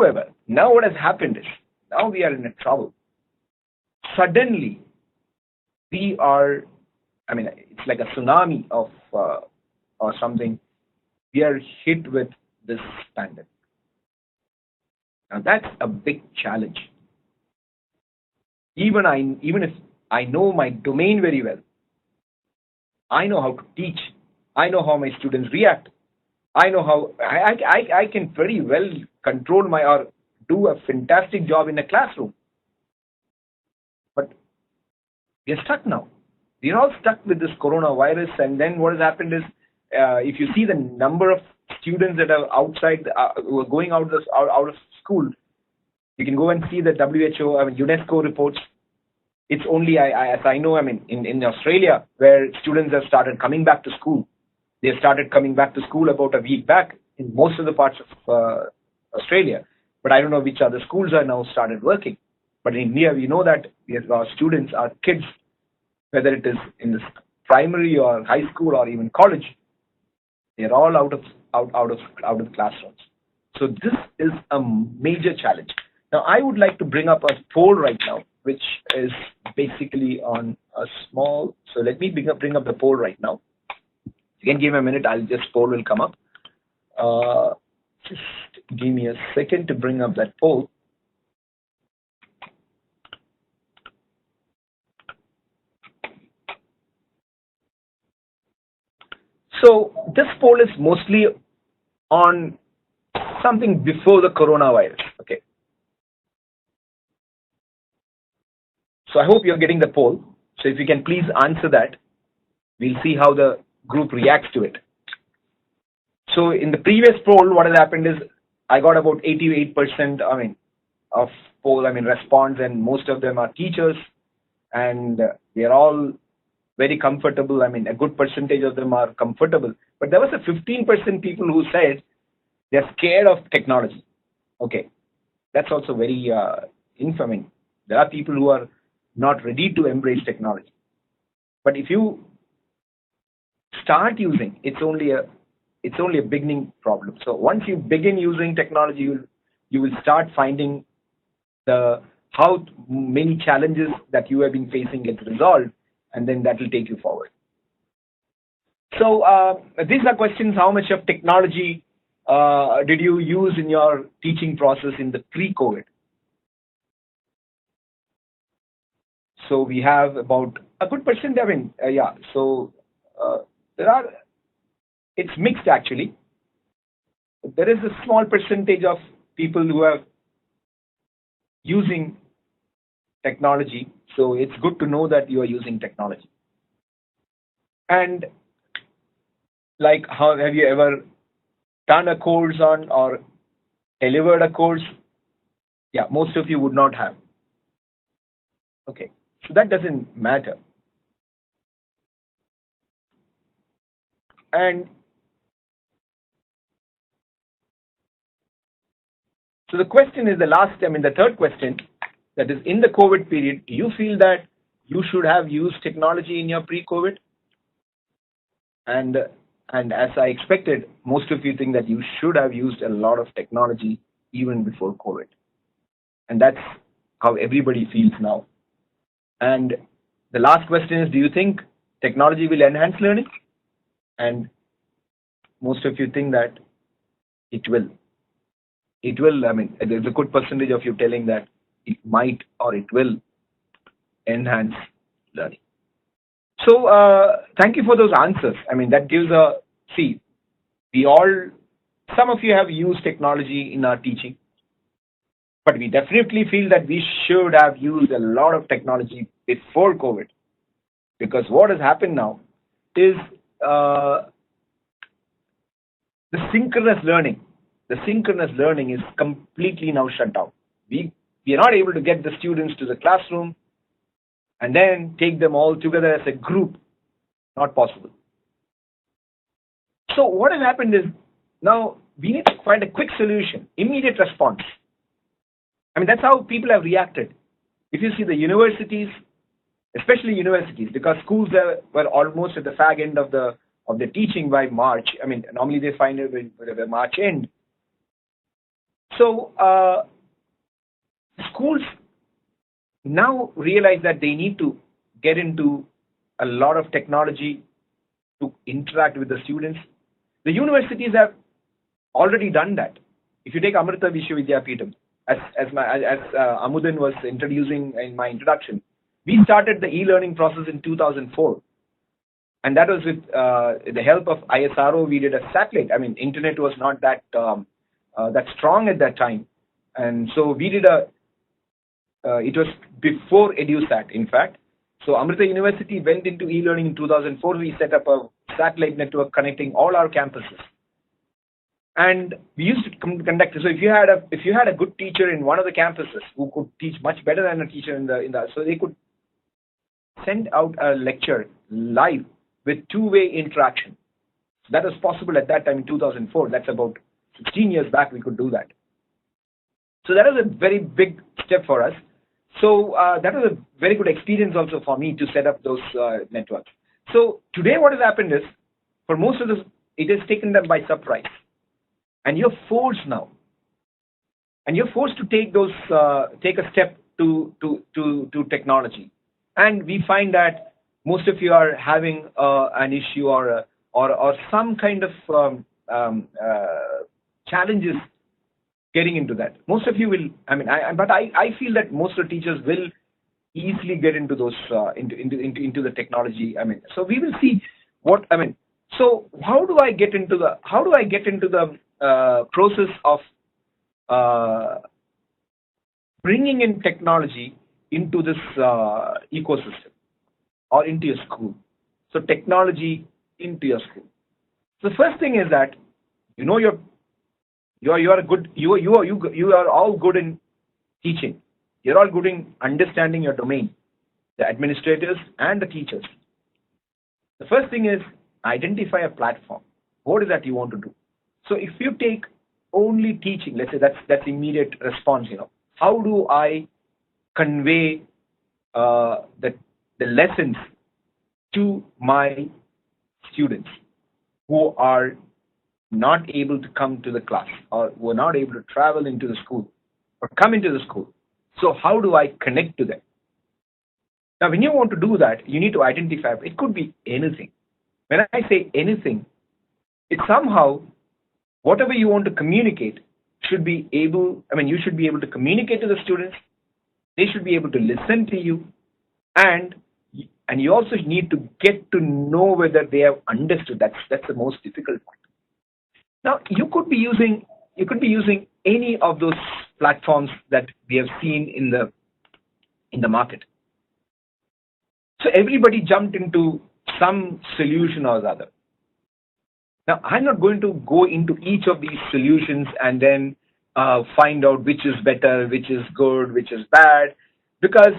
However, now what has happened is, now we are in a trouble. Suddenly, we are, I mean, it's like a tsunami of or something. We are hit with this pandemic. Now that's a big challenge. Even if I know my domain very well, I know how to teach. I know how my students react. I know how I can very well control my or do a fantastic job in a classroom. But we are stuck now. We are all stuck with this coronavirus. And then what has happened is, if you see the number of students that are outside, who are going out of school, you can go and see the WHO, I mean, UNESCO reports. It's only, as I know, I mean, in Australia, where students have started coming back to school. They started coming back to school about a week back in most of the parts of Australia. But I don't know which other schools are now started working. But in India, we know that our students, our kids, whether it is in the primary or high school or even college, they're all out of the classrooms. So this is a major challenge. Now, I would like to bring up a poll right now, which is basically on a small. So let me bring up the poll right now. If you can give me a minute, poll will come up. Just give me a second to bring up that poll. So this poll is mostly on something before the coronavirus. Okay. So I hope you're getting the poll. So if you can please answer that, we'll see how the group reacts to it. So in the previous poll, what has happened is I got about 88%, of poll, response, and most of them are teachers, and they're all very comfortable. A good percentage of them are comfortable. But there was a 15% people who said they're scared of technology. Okay, that's also very infaming. There are people who are not ready to embrace technology. But if you start using, it's only a beginning problem. So once you begin using technology, you will start finding how many challenges that you have been facing get resolved, and then that will take you forward. So these are questions. How much of technology did you use in your teaching process in the pre-COVID? So we have about a good percent. So it's mixed actually. There is a small percentage of people who are using technology. So it's good to know that you are using technology. And like, how have you ever done a course on or delivered a course? Yeah, most of you would not have. Okay, so that doesn't matter. And so the question is the third question, that is, in the COVID period, do you feel that you should have used technology in your pre-COVID? And as I expected, most of you think that you should have used a lot of technology even before COVID. And that's how everybody feels now. And the last question is, do you think technology will enhance learning? And most of you think that it will. It will, there's a good percentage of you telling that it might or it will enhance learning. So thank you for those answers. That gives some of you have used technology in our teaching, but we definitely feel that we should have used a lot of technology before COVID, because what has happened now is the synchronous learning. The synchronous learning is completely now shut down. We are not able to get the students to the classroom and then take them all together as a group. Not possible. So what has happened is, now we need to find a quick solution, immediate response. That's how people have reacted. If you see the universities, especially universities, because schools were almost at the fag end of the teaching by March. Normally they find it by the March end. So schools now realize that they need to get into a lot of technology to interact with the students. The universities have already done that. If you take Amrita Vishwavidyapeetham, as Amudin was introducing in my introduction, we started the e-learning process in 2004, and that was with the help of ISRO. We did a satellite. I mean, internet was not that that strong at that time, and so we did a. It was before EduSat, in fact. So Amrita University went into e-learning in 2004. We set up a satellite network connecting all our campuses, and we used to conduct. So if you had a good teacher in one of the campuses who could teach much better than a teacher in the so they could send out a lecture live with two-way interaction. That was possible at that time in 2004. That's about 16 years back. We could do that. So that was a very big step for us. So that was a very good experience also for me to set up those networks. So today what has happened is, for most of this, it has taken them by surprise. And you're forced now. And you're forced to take a step to technology. And we find that most of you are having an issue or some kind of challenges getting into that. Most of you will, but I feel that most of the teachers will easily get into those into the technology. So we will see what So how do I get into the process of bringing in technology into this ecosystem or into your school? So technology into your school. So the first thing is that you are all good in teaching. You're all good in understanding your domain, the administrators and the teachers. The first thing is identify a platform. What is that you want to do? So if you take only teaching, let's say that's immediate response. How do I convey the lessons to my students who are not able to come to the class, or who are not able to travel into the school or come into the school? So how do I connect to them? Now, when you want to do that, you need to identify. It could be anything. When I say anything, it's somehow whatever you want to communicate should be able. You should be able to communicate to the students. They should be able to listen to you, and you also need to get to know whether they have understood. That's the most difficult part. Now, you could be using any of those platforms that we have seen in the market. So everybody jumped into some solution or the other. Now, I'm not going to go into each of these solutions and then find out which is better, which is good, which is bad, because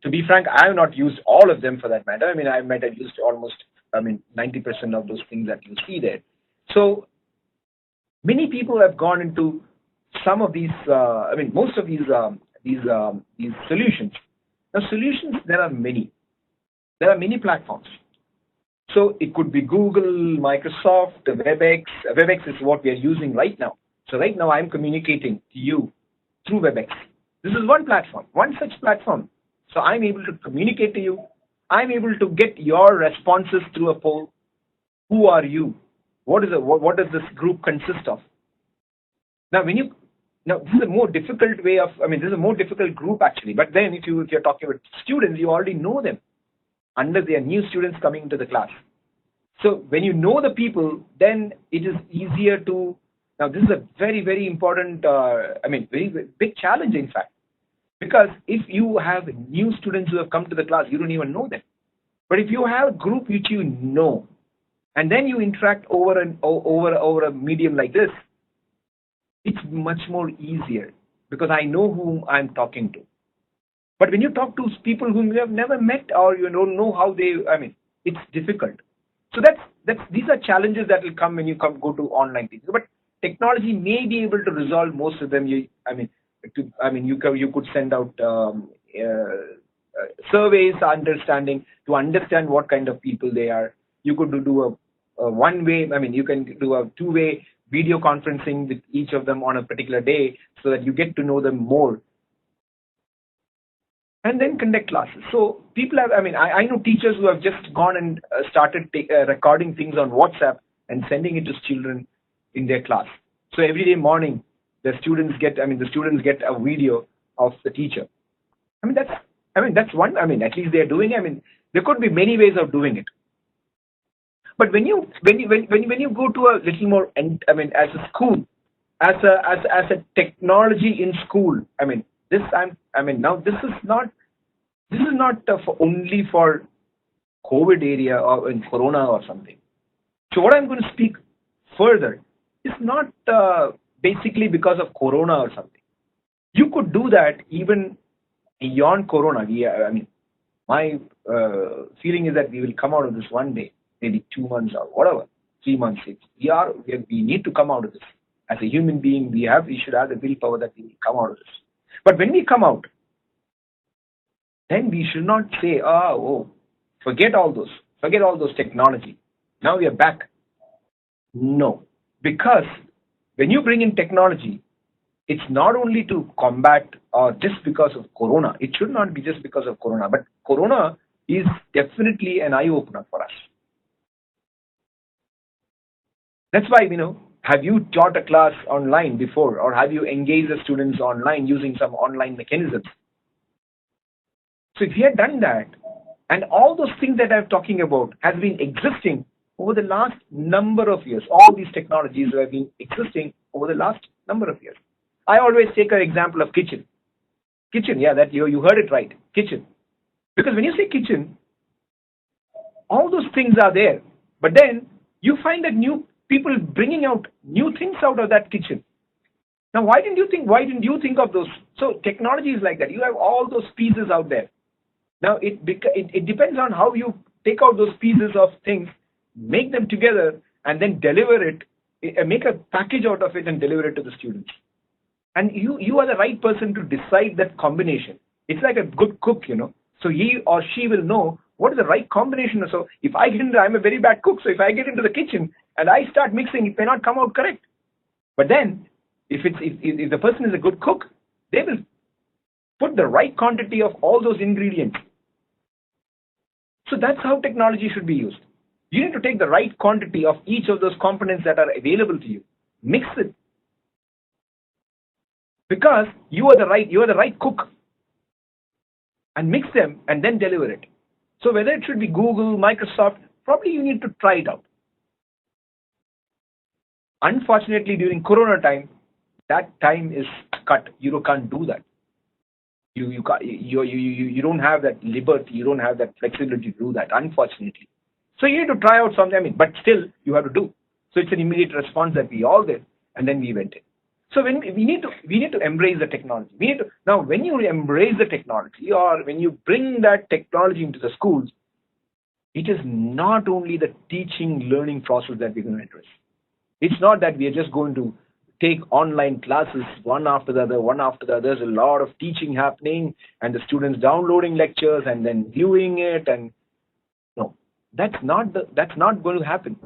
to be frank, I have not used all of them for that matter. I might have used almost 90% of those things that you see there. So many people have gone into some of these. Most of these solutions. Now, solutions, there are many. There are many platforms. So it could be Google, Microsoft, WebEx. WebEx is what we are using right now. So right now I'm communicating to you through WebEx. This is one platform, one such platform. So I'm able to communicate to you. I'm able to get your responses through a poll. Who are you? What does this group consist of? Now, this is a more difficult way of. This is a more difficult group actually. But then, if you're talking about students, you already know them, unless they are new students coming into the class. So when you know the people, then it is easier to. Now, this is a very, very important. Very, very big challenge, in fact, because if you have new students who have come to the class, you don't even know them. But if you have a group which you know, and then you interact over a medium like this, it's much more easier because I know whom I'm talking to. But when you talk to people whom you have never met or you don't know how they, it's difficult. So these are challenges that will come when you go to online teaching. But technology may be able to resolve most of them. You could send out surveys, to understand what kind of people they are. You could do a one-way. You can do a two-way video conferencing with each of them on a particular day so that you get to know them more, and then conduct classes. So people have, I know teachers who have just gone and started recording things on WhatsApp and sending it to children in their class. So every day morning, the students get a video of the teacher. That's one. At least they are doing. There could be many ways of doing it. But when you go to a little more, as a school, as a technology in school, this is not only for COVID area or in Corona or something. So what I'm going to speak further is not basically because of Corona or something. You could do that even beyond Corona. My feeling is that we will come out of this one day, maybe 2 months or whatever, 3 months. We need to come out of this. As a human being, we should have the willpower that we will come out of this. But when we come out, then we should not say, forget all those technology. Now we are back. No, because when you bring in technology, it's not only to combat or just because of Corona. It should not be just because of Corona, but Corona is definitely an eye-opener for us. That's why, have you taught a class online before, or have you engaged the students online using some online mechanisms? So if you had done that, and all those things that I'm talking about has been existing over the last number of years, all these technologies have been existing over the last number of years. I always take an example of kitchen. Kitchen, yeah, that you heard it right, kitchen. Because when you say kitchen, all those things are there, but then you find that new people bringing out new things out of that kitchen. Now, why didn't you think of those? So technology is like that. You have all those pieces out there. Now, it depends on how you take out those pieces of things, make them together, and then deliver it, make a package out of it and deliver it to the students. And you are the right person to decide that combination. It's like a good cook, So he or she will know what is the right combination. So if I'm a very bad cook, so if I get into the kitchen and I start mixing, it may not come out correct. But then, if the person is a good cook, they will put the right quantity of all those ingredients. So that's how technology should be used. You need to take the right quantity of each of those components that are available to you, mix it, because you are the right cook, and mix them and then deliver it. So whether it should be Google, Microsoft, probably you need to try it out. Unfortunately, during Corona time, that time is cut. You can't do that. You don't have that liberty. You don't have that flexibility to do that, unfortunately. So you need to try out something. But still, you have to do. So it's an immediate response that we all did, and then we went in. So when we need to embrace the technology. Now, when you embrace the technology, or when you bring that technology into the schools, it is not only the teaching, learning process that we're going to address. It's not that we are just going to take online classes one after the other. There's a lot of teaching happening, and the students downloading lectures and then viewing it. And no, that's not going to happen.